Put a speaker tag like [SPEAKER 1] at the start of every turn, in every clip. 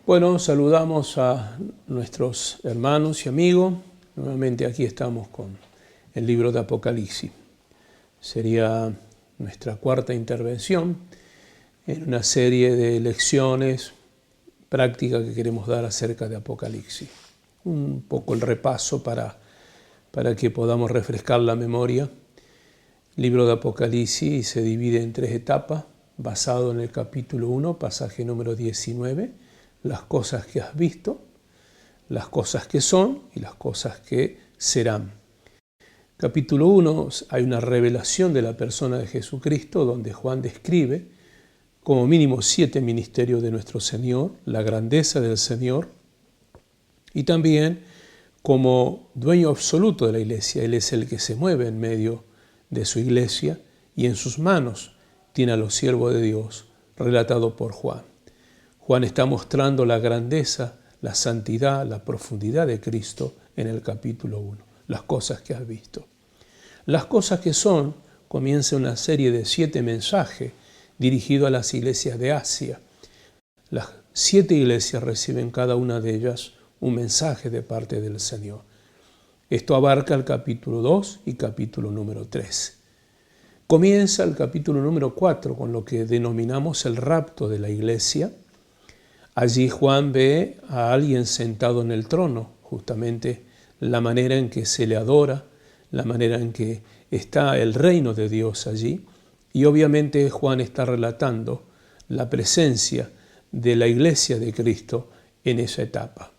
[SPEAKER 1] Bueno, saludamos a nuestros hermanos y amigos. Nuevamente aquí estamos con el libro de Apocalipsis. Sería nuestra cuarta intervención en una serie de lecciones prácticas que queremos dar acerca de Apocalipsis. Un poco el repaso para que podamos refrescar la memoria. El libro de Apocalipsis se divide en 3 etapas, basado en el capítulo 1, pasaje número 19, las cosas que has visto, las cosas que son y las cosas que serán. Capítulo 1 hay una revelación de la persona de Jesucristo, donde Juan describe como mínimo 7 ministerios de nuestro Señor, la grandeza del Señor, y también como dueño absoluto de la iglesia. Él es el que se mueve en medio de su iglesia y en sus manos tiene a los siervos de Dios, relatado por Juan. Juan está mostrando la grandeza, la santidad, la profundidad de Cristo en el capítulo 1, las cosas que has visto. Las cosas que son, comienza una serie de 7 mensajes dirigidos a las iglesias de Asia. Las 7 iglesias reciben cada una de ellas un mensaje de parte del Señor. Esto abarca el capítulo 2 y capítulo número 3. Comienza el capítulo número 4 con lo que denominamos el rapto de la iglesia. Allí Juan ve a alguien sentado en el trono, justamente la manera en que se le adora, la manera en que está el reino de Dios allí. Y obviamente Juan está relatando la presencia de la iglesia de Cristo en esa etapa.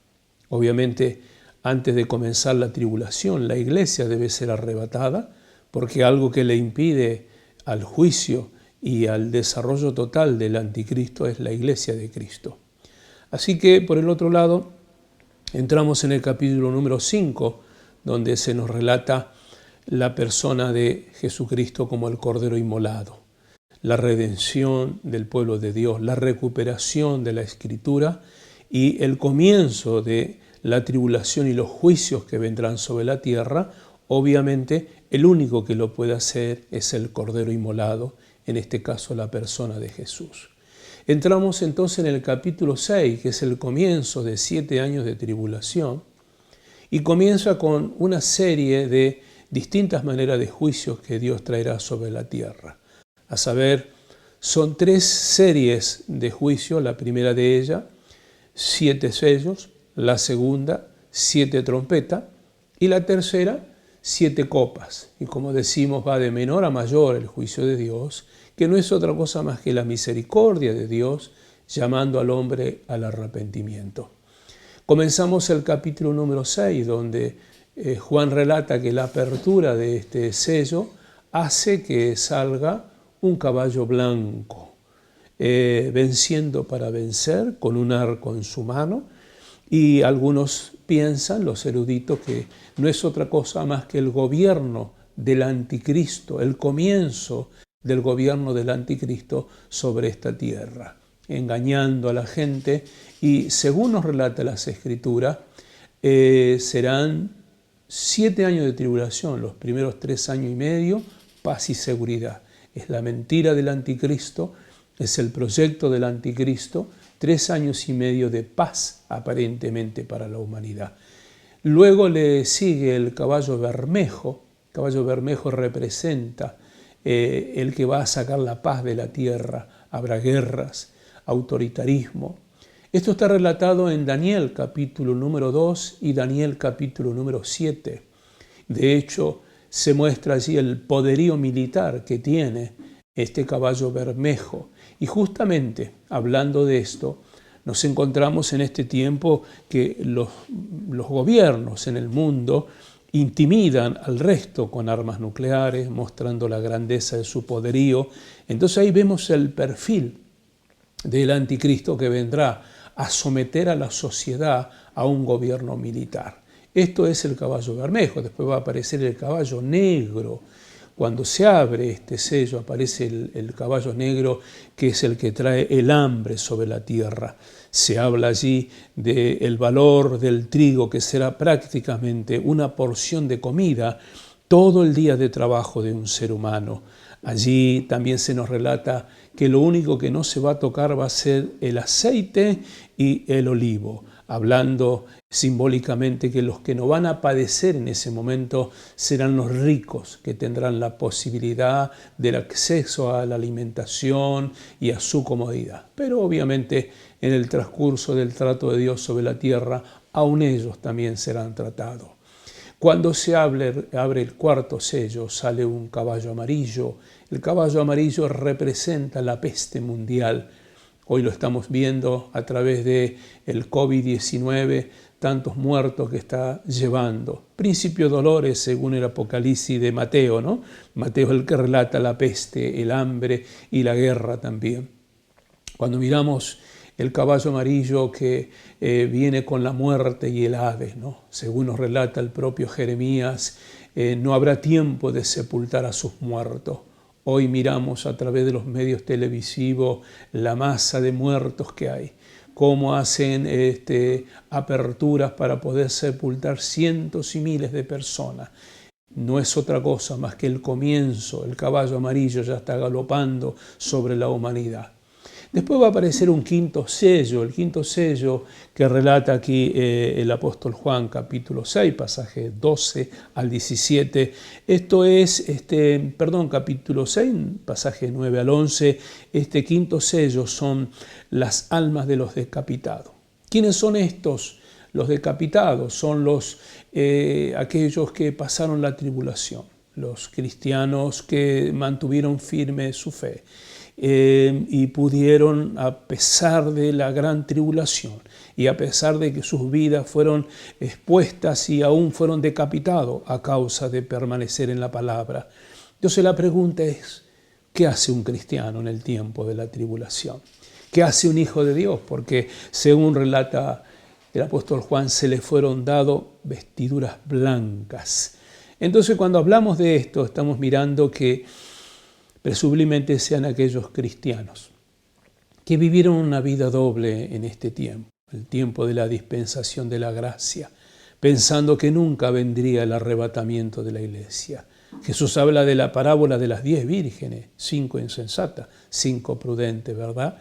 [SPEAKER 1] Obviamente, antes de comenzar la tribulación, la iglesia debe ser arrebatada, porque algo que le impide al juicio y al desarrollo total del anticristo es la iglesia de Cristo. Así que, por el otro lado, entramos en el capítulo número 5, donde se nos relata la persona de Jesucristo como el Cordero inmolado, la redención del pueblo de Dios, la recuperación de la Escritura y el comienzo de la tribulación y los juicios que vendrán sobre la tierra. Obviamente, el único que lo puede hacer es el Cordero inmolado, en este caso la persona de Jesús. Entramos entonces en el capítulo 6, que es el comienzo de 7 años de tribulación, y comienza con una serie de distintas maneras de juicios que Dios traerá sobre la tierra. A saber, son 3 series de juicios, la primera de ellas, 7 sellos, la segunda, 7 trompetas, y la tercera, 7 copas. Y como decimos, va de menor a mayor el juicio de Dios, que no es otra cosa más que la misericordia de Dios llamando al hombre al arrepentimiento. Comenzamos el capítulo número 6, donde Juan relata que la apertura de este sello hace que salga un caballo blanco, venciendo para vencer, con un arco en su mano, y algunos piensan, los eruditos, que no es otra cosa más que el gobierno del anticristo, el comienzo del gobierno del anticristo sobre esta tierra, engañando a la gente. Y según nos relata las Escrituras, serán 7 años de tribulación, los primeros 3 años y medio, paz y seguridad. Es la mentira del anticristo, es el proyecto del anticristo, 3 años y medio de paz aparentemente para la humanidad. Luego le sigue el caballo bermejo. El caballo bermejo representa el que va a sacar la paz de la tierra. Habrá guerras, autoritarismo. Esto está relatado en Daniel capítulo número 2 y Daniel capítulo número 7. De hecho, se muestra allí el poderío militar que tiene este caballo bermejo. Y justamente hablando de esto, nos encontramos en este tiempo que los gobiernos en el mundo intimidan al resto con armas nucleares, mostrando la grandeza de su poderío. Entonces ahí vemos el perfil del anticristo que vendrá a someter a la sociedad a un gobierno militar. Esto es el caballo bermejo. Después va a aparecer el caballo negro. Cuando se abre este sello aparece el caballo negro, que es el que trae el hambre sobre la tierra. Se habla allí del valor del trigo, que será prácticamente una porción de comida todo el día de trabajo de un ser humano. Allí también se nos relata que lo único que no se va a tocar va a ser el aceite y el olivo, hablando simbólicamente que los que no van a padecer en ese momento serán los ricos, que tendrán la posibilidad del acceso a la alimentación y a su comodidad. Pero obviamente en el transcurso del trato de Dios sobre la tierra, aún ellos también serán tratados. Cuando se abre el cuarto sello, sale un caballo amarillo. El caballo amarillo representa la peste mundial. Hoy lo estamos viendo a través del COVID-19, tantos muertos que está llevando. Principio dolores, según el Apocalipsis de Mateo, ¿no? Mateo es el que relata la peste, el hambre y la guerra también. Cuando miramos el caballo amarillo que viene con la muerte y el Hades, ¿no? Según nos relata el propio Jeremías, no habrá tiempo de sepultar a sus muertos. Hoy miramos a través de los medios televisivos la masa de muertos que hay, cómo hacen aperturas para poder sepultar cientos y miles de personas. No es otra cosa más que el comienzo. El caballo amarillo ya está galopando sobre la humanidad. Después va a aparecer un quinto sello, el quinto sello que relata aquí el apóstol Juan, capítulo 6, pasaje 12 al 17. Esto es, capítulo 6, pasaje 9 al 11. Este quinto sello son las almas de los decapitados. ¿Quiénes son estos? Los decapitados son aquellos que pasaron la tribulación, los cristianos que mantuvieron firme su fe. Y pudieron, a pesar de la gran tribulación y a pesar de que sus vidas fueron expuestas y aún fueron decapitados a causa de permanecer en la palabra. Entonces la pregunta es, ¿qué hace un cristiano en el tiempo de la tribulación? ¿Qué hace un hijo de Dios? Porque según relata el apóstol Juan, se le fueron dadas vestiduras blancas. Entonces cuando hablamos de esto, estamos mirando que presumiblemente sean aquellos cristianos que vivieron una vida doble en este tiempo, el tiempo de la dispensación de la gracia, pensando que nunca vendría el arrebatamiento de la iglesia. Jesús habla de la parábola de las 10 vírgenes, 5 insensatas, 5 prudentes, ¿verdad?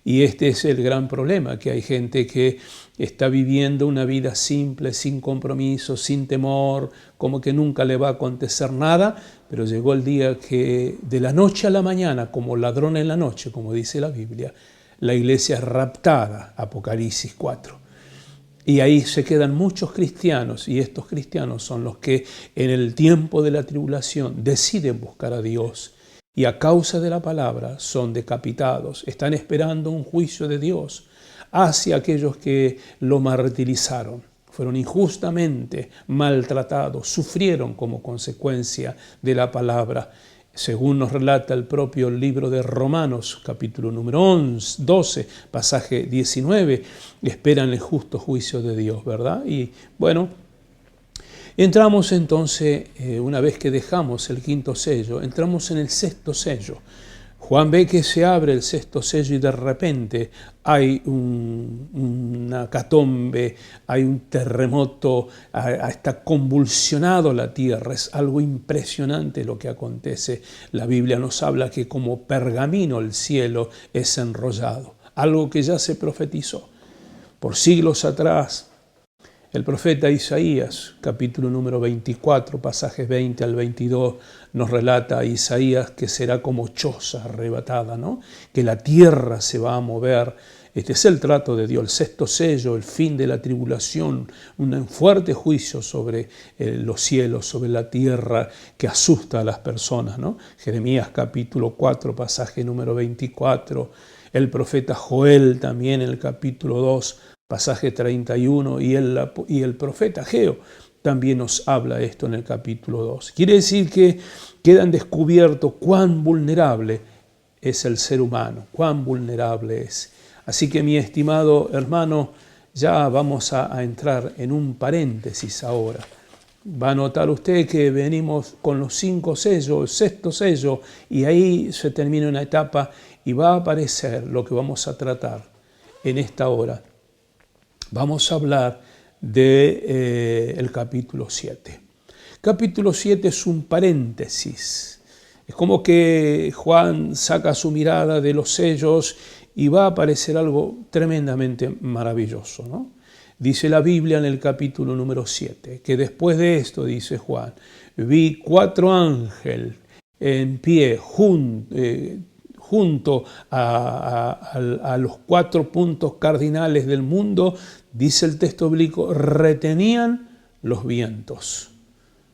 [SPEAKER 1] Y este es el gran problema, que hay gente que está viviendo una vida simple, sin compromiso, sin temor, como que nunca le va a acontecer nada, pero llegó el día que de la noche a la mañana, como ladrón en la noche, como dice la Biblia, la iglesia es raptada, Apocalipsis 4. Y ahí se quedan muchos cristianos, y estos cristianos son los que en el tiempo de la tribulación deciden buscar a Dios. Y a causa de la palabra son decapitados, están esperando un juicio de Dios hacia aquellos que lo martirizaron, fueron injustamente maltratados, sufrieron como consecuencia de la palabra. Según nos relata el propio libro de Romanos, capítulo número 12, pasaje 19, esperan el justo juicio de Dios, ¿verdad? Y bueno, entramos entonces, una vez que dejamos el quinto sello, entramos en el sexto sello. Juan ve que se abre el sexto sello y de repente hay una catombe, hay un terremoto, está convulsionado la tierra, es algo impresionante lo que acontece. La Biblia nos habla que como pergamino el cielo es enrollado, algo que ya se profetizó por siglos atrás. El profeta Isaías, capítulo número 24, pasajes 20 al 22, nos relata a Isaías que será como choza arrebatada, ¿no? Que la tierra se va a mover. Este es el trato de Dios, el sexto sello, el fin de la tribulación, un fuerte juicio sobre los cielos, sobre la tierra que asusta a las personas, ¿no? Jeremías capítulo 4, pasaje número 24, el profeta Joel también en el capítulo 2, pasaje 31, y el profeta Ageo también nos habla esto en el capítulo 2. Quiere decir que quedan descubiertos cuán vulnerable es el ser humano, cuán vulnerable es. Así que mi estimado hermano, ya vamos a entrar en un paréntesis ahora. Va a notar usted que venimos con los 5 sellos, el sexto sello, y ahí se termina una etapa y va a aparecer lo que vamos a tratar en esta hora. Vamos a hablar del capítulo 7. Capítulo 7 es un paréntesis. Es como que Juan saca su mirada de los sellos y va a aparecer algo tremendamente maravilloso, ¿no? Dice la Biblia en el capítulo número 7, que después de esto, dice Juan, vi 4 ángeles en pie junto a los 4 puntos cardinales del mundo, dice el texto bíblico, retenían los vientos.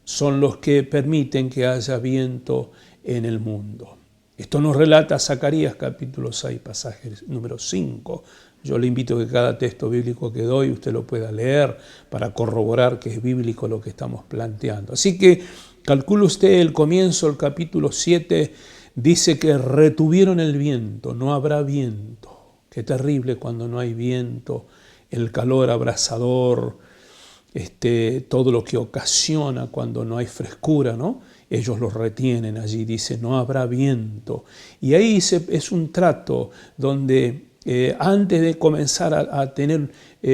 [SPEAKER 1] Son los que permiten que haya viento en el mundo. Esto nos relata Zacarías capítulo 6, pasaje número 5. Yo le invito a que cada texto bíblico que doy usted lo pueda leer para corroborar que es bíblico lo que estamos planteando. Así que calcule usted el comienzo del capítulo 7, dice que retuvieron el viento, no habrá viento. Qué terrible cuando no hay viento, el calor abrasador, todo lo que ocasiona cuando no hay frescura, ¿no? Ellos los retienen allí, dice, no habrá viento. Y ahí es un trato donde antes de comenzar a tener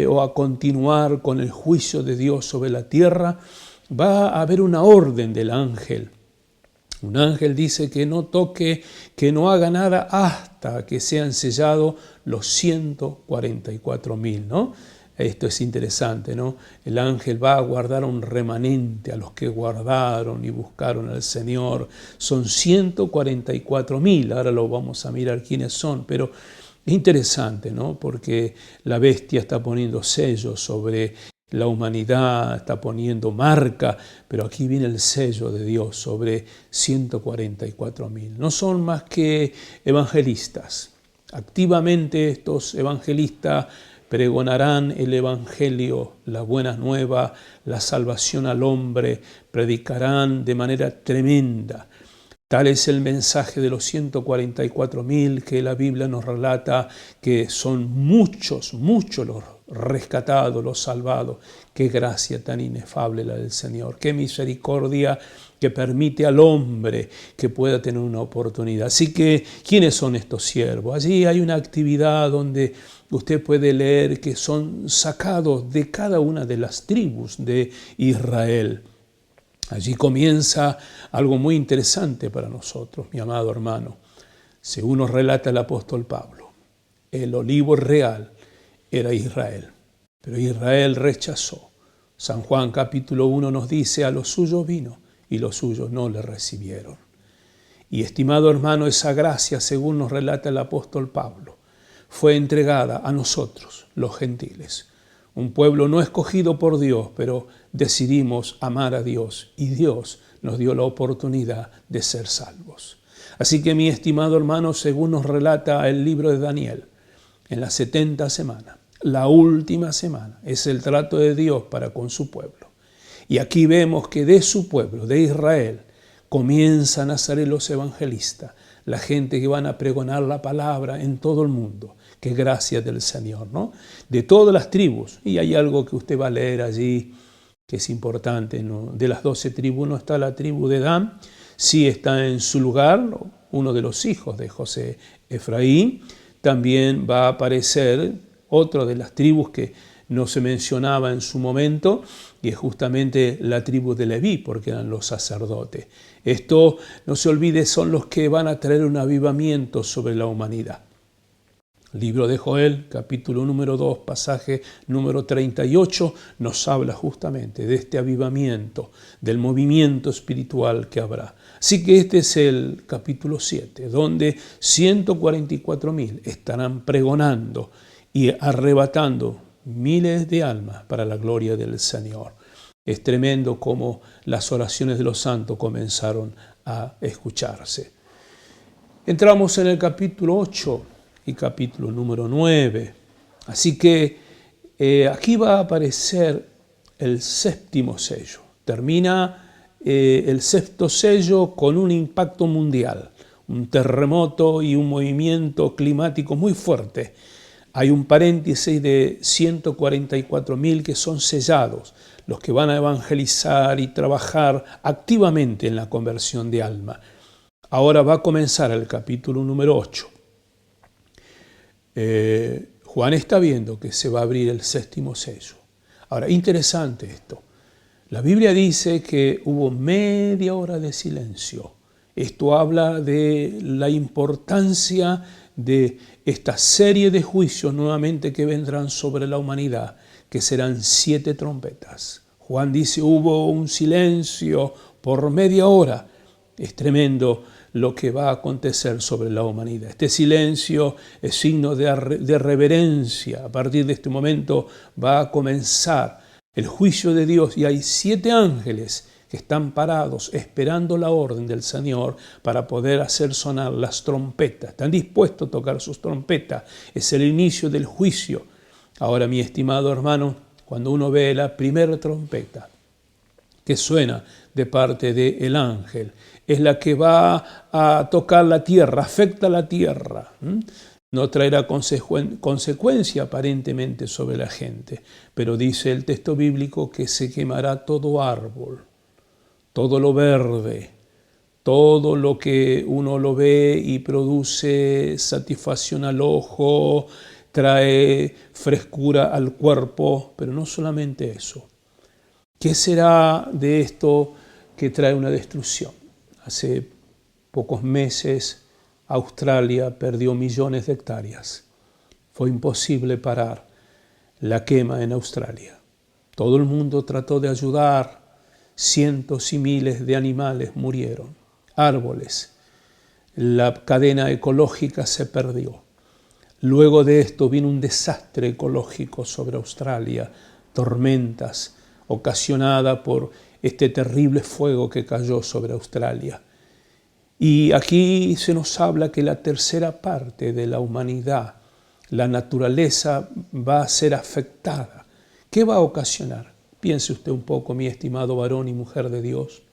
[SPEAKER 1] o a continuar con el juicio de Dios sobre la tierra, va a haber una orden del ángel. Un ángel dice que no toque, que no haga nada hasta que sean sellados los 144.000, ¿no? Esto es interesante, ¿no? El ángel va a guardar un remanente a los que guardaron y buscaron al Señor. Son 144.000, ahora lo vamos a mirar quiénes son, pero es interesante, ¿no? Porque la bestia está poniendo sellos sobre la humanidad, está poniendo marca, pero aquí viene el sello de Dios sobre 144.000. No son más que evangelistas. Activamente estos evangelistas pregonarán el evangelio, la buena nueva, la salvación al hombre, predicarán de manera tremenda. Tal es el mensaje de los 144.000 que la Biblia nos relata que son muchos, muchos los rescatados, los salvados. Qué gracia tan inefable la del Señor, qué misericordia que permite al hombre que pueda tener una oportunidad. Así que, ¿quiénes son estos siervos? Allí hay una actividad donde usted puede leer que son sacados de cada una de las tribus de Israel. Allí comienza algo muy interesante para nosotros, mi amado hermano. Según nos relata el apóstol Pablo, el olivo real era Israel, pero Israel rechazó. San Juan capítulo 1 nos dice, a los suyos vino y los suyos no le recibieron. Y estimado hermano, esa gracia, según nos relata el apóstol Pablo, fue entregada a nosotros, los gentiles. Un pueblo no escogido por Dios, pero decidimos amar a Dios y Dios nos dio la oportunidad de ser salvos. Así que mi estimado hermano, según nos relata el libro de Daniel, en la 70 semana, la última semana, es el trato de Dios para con su pueblo. Y aquí vemos que de su pueblo, de Israel, comienzan a salir los evangelistas, la gente que van a pregonar la palabra en todo el mundo. Qué gracia del Señor, ¿no? De todas las tribus. Y hay algo que usted va a leer allí que es importante, ¿no? De las 12 tribus no está la tribu de Dan, sí está en su lugar uno de los hijos de José, Efraín. También va a aparecer otro de las tribus que no se mencionaba en su momento, y es justamente la tribu de Leví, porque eran los sacerdotes. Esto, no se olvide, son los que van a traer un avivamiento sobre la humanidad. Libro de Joel, capítulo número 2, pasaje número 38, nos habla justamente de este avivamiento, del movimiento espiritual que habrá. Así que este es el capítulo 7, donde 144.000 estarán pregonando y arrebatando miles de almas para la gloria del Señor. Es tremendo cómo las oraciones de los santos comenzaron a escucharse. Entramos en el capítulo 8 y capítulo número 9. Así que aquí va a aparecer el séptimo sello. Termina el sexto sello con un impacto mundial, un terremoto y un movimiento climático muy fuerte. Hay un paréntesis de 144.000 que son sellados, los que van a evangelizar y trabajar activamente en la conversión de alma. Ahora va a comenzar el capítulo número 8. Juan está viendo que se va a abrir el séptimo sello. Ahora, interesante esto. La Biblia dice que hubo media hora de silencio. Esto habla de la importancia de esta serie de juicios nuevamente que vendrán sobre la humanidad, que serán 7 trompetas. Juan dice, hubo un silencio por media hora. Es tremendo lo que va a acontecer sobre la humanidad. Este silencio es signo de reverencia. A partir de este momento va a comenzar el juicio de Dios y hay 7 ángeles que están parados esperando la orden del Señor para poder hacer sonar las trompetas. Están dispuestos a tocar sus trompetas. Es el inicio del juicio. Ahora, mi estimado hermano, cuando uno ve la primera trompeta que suena de parte del ángel, es la que va a tocar la tierra, afecta la tierra. No traerá consecuencia aparentemente sobre la gente, pero dice el texto bíblico que se quemará todo árbol, todo lo verde, todo lo que uno lo ve y produce satisfacción al ojo, trae frescura al cuerpo, pero no solamente eso. ¿Qué será de esto que trae una destrucción? Hace pocos meses Australia perdió millones de hectáreas. Fue imposible parar la quema en Australia. Todo el mundo trató de ayudar. Cientos y miles de animales murieron. Árboles. La cadena ecológica se perdió. Luego de esto vino un desastre ecológico sobre Australia. Tormentas ocasionadas por este terrible fuego que cayó sobre Australia. Y aquí se nos habla que la tercera parte de la humanidad, la naturaleza, va a ser afectada. ¿Qué va a ocasionar? Piense usted un poco, mi estimado varón y mujer de Dios.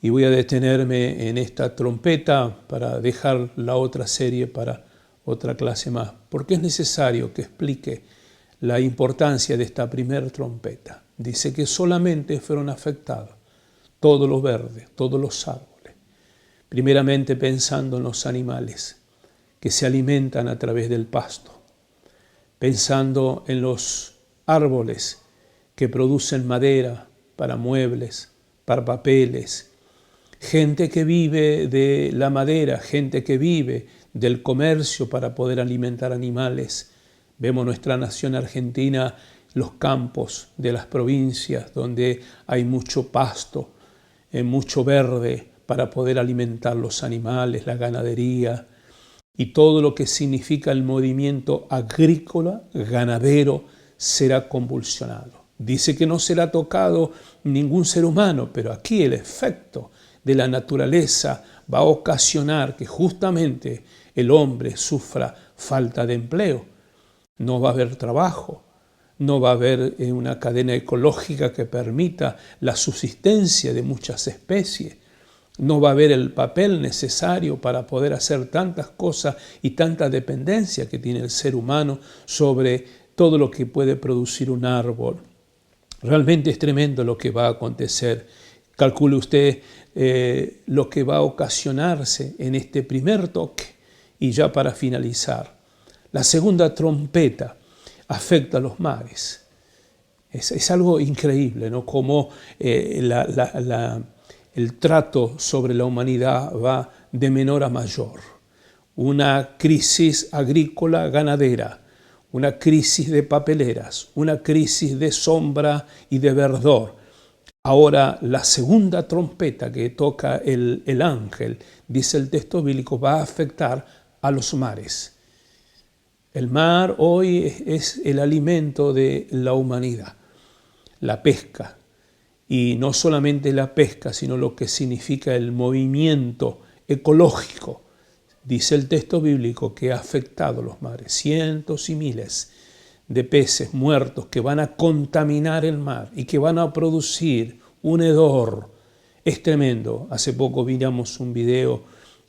[SPEAKER 1] Y voy a detenerme en esta trompeta para dejar la otra serie para otra clase más, porque es necesario que explique la importancia de esta primera trompeta. Dice que solamente fueron afectados todos los verdes, todos los árboles. Primeramente pensando en los animales que se alimentan a través del pasto, pensando en los árboles que producen madera para muebles, para papeles, gente que vive de la madera, gente que vive del comercio para poder alimentar animales. Vemos nuestra nación Argentina, los campos de las provincias donde hay mucho pasto, mucho verde, para poder alimentar los animales, la ganadería y todo lo que significa el movimiento agrícola, ganadero, será convulsionado. Dice que no será tocado ningún ser humano, pero aquí el efecto de la naturaleza va a ocasionar que justamente el hombre sufra falta de empleo. No va a haber trabajo, no va a haber una cadena ecológica que permita la subsistencia de muchas especies. No va a haber el papel necesario para poder hacer tantas cosas y tanta dependencia que tiene el ser humano sobre todo lo que puede producir un árbol. Realmente es tremendo lo que va a acontecer. Calcule usted lo que va a ocasionarse en este primer toque. Y ya para finalizar, la segunda trompeta afecta a los mares. Es algo increíble, ¿no? Como el trato sobre la humanidad va de menor a mayor. Una crisis agrícola ganadera, una crisis de papeleras, una crisis de sombra y de verdor. Ahora la segunda trompeta que toca el ángel, dice el texto bíblico, va a afectar a los mares. El mar hoy es el alimento de la humanidad, la pesca. Y no solamente la pesca, sino lo que significa el movimiento ecológico. Dice el texto bíblico que ha afectado los mares. Cientos y miles de peces muertos que van a contaminar el mar y que van a producir un hedor. Es tremendo. Hace poco miramos un video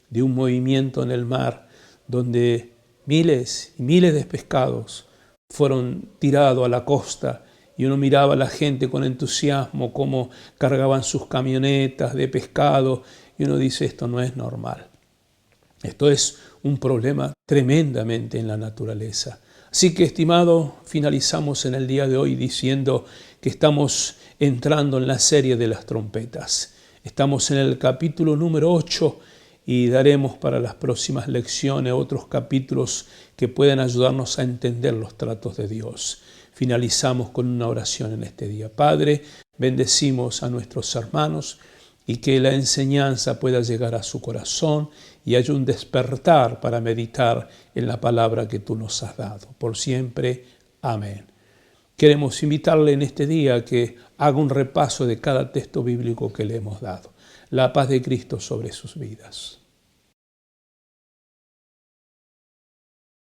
[SPEAKER 1] de un movimiento en el mar donde miles y miles de pescados fueron tirados a la costa. Y uno miraba a la gente con entusiasmo, cómo cargaban sus camionetas de pescado. Y uno dice, esto no es normal. Esto es un problema tremendamente en la naturaleza. Así que, estimado, finalizamos en el día de hoy diciendo que estamos entrando en la serie de las trompetas. Estamos en el capítulo número 8 y daremos para las próximas lecciones otros capítulos que puedan ayudarnos a entender los tratos de Dios. Finalizamos con una oración en este día. Padre, bendecimos a nuestros hermanos y que la enseñanza pueda llegar a su corazón y haya un despertar para meditar en la palabra que tú nos has dado. Por siempre. Amén. Queremos invitarle en este día a que haga un repaso de cada texto bíblico que le hemos dado. La paz de Cristo sobre sus vidas.